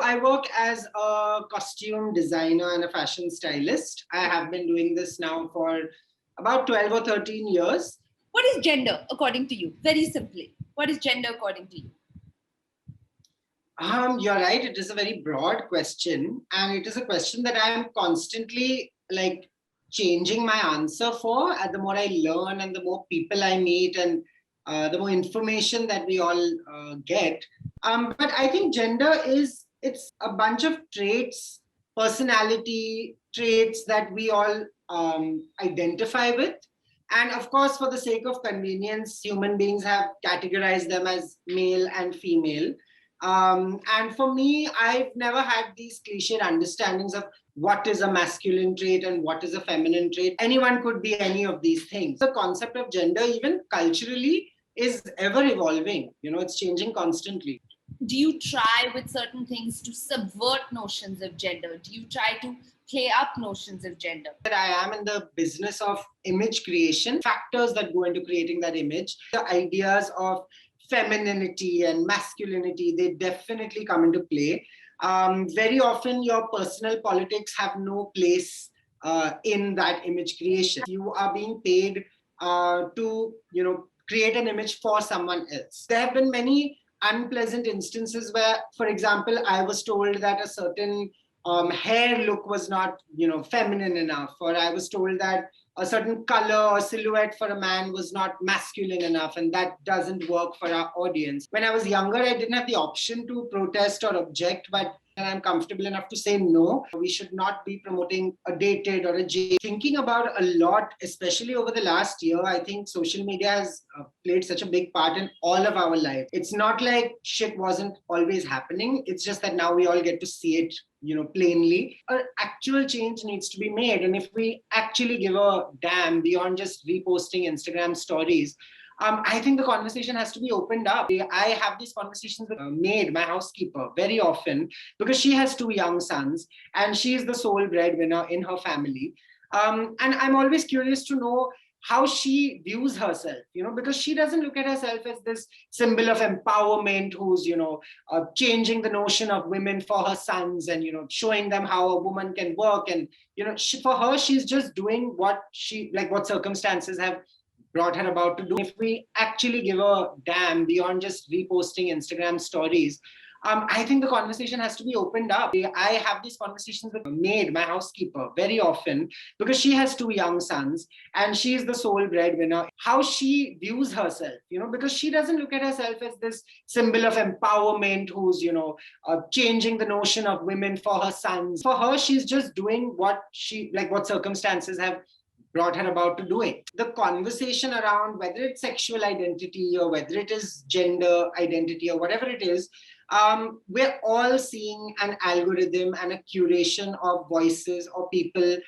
I work as a costume designer and a fashion stylist. I have been doing this now for about 12 or 13 years. What is gender according to you? Very simply, what is gender according to you? You're right. It is a very broad question, and it is a question that I'm constantly changing my answer for. And the more I learn, and the more people I meet, and the more information that we all get. But I think gender it's a bunch of traits, personality traits that we all identify with. And of course, for the sake of convenience, human beings have categorized them as male and female. And for me, I've never had these cliched understandings of what is a masculine trait and what is a feminine trait. Anyone could be any of these things. The concept of gender, even culturally, is ever evolving. It's changing constantly. Do you try with certain things to subvert notions of gender? Do you try to play up notions of gender? I am in the business of image creation, factors that go into creating that image, the ideas of femininity and masculinity, they definitely come into play. Very often your personal politics have no place in that image creation. You are being paid to create an image for someone else. There have been many unpleasant instances where, for example, I was told that a certain hair look was not feminine enough, or I was told that a certain color or silhouette for a man was not masculine enough, and that doesn't work for our audience. When I was younger, I didn't have the option to protest or object, but I'm comfortable enough to say no. We should not be promoting a dated or a J. Thinking about a lot, especially over the last year, I think social media has played such a big part in all of our life. It's not like shit wasn't always happening. It's just that now we all get to see it plainly. An actual change needs to be made. And if we actually give a damn beyond just reposting Instagram stories, I think the conversation has to be opened up. I have these conversations with maid, my housekeeper, very often, because she has 2 young sons and she is the sole breadwinner in her family. And I'm always curious to know how she views herself, because she doesn't look at herself as this symbol of empowerment who's, changing the notion of women for her sons and, showing them how a woman can work. And, for her, she's just doing what circumstances have brought her about to do. If we actually give a damn beyond just reposting Instagram stories, I think the conversation has to be opened up. I have these conversations with maid, my housekeeper, very often, because she has 2 young sons and she is the sole breadwinner. How she views herself, because she doesn't look at herself as this symbol of empowerment who's, changing the notion of women for her sons. For her, she's just doing what circumstances have brought her about to doing. The conversation around whether it's sexual identity or whether it is gender identity or whatever it is, we're all seeing an algorithm and a curation of voices or people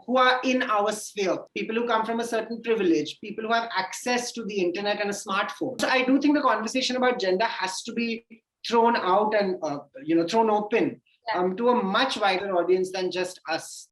who are in our sphere, people who come from a certain privilege, people who have access to the internet and a smartphone. So I do think the conversation about gender has to be thrown out and thrown open to a much wider audience than just us.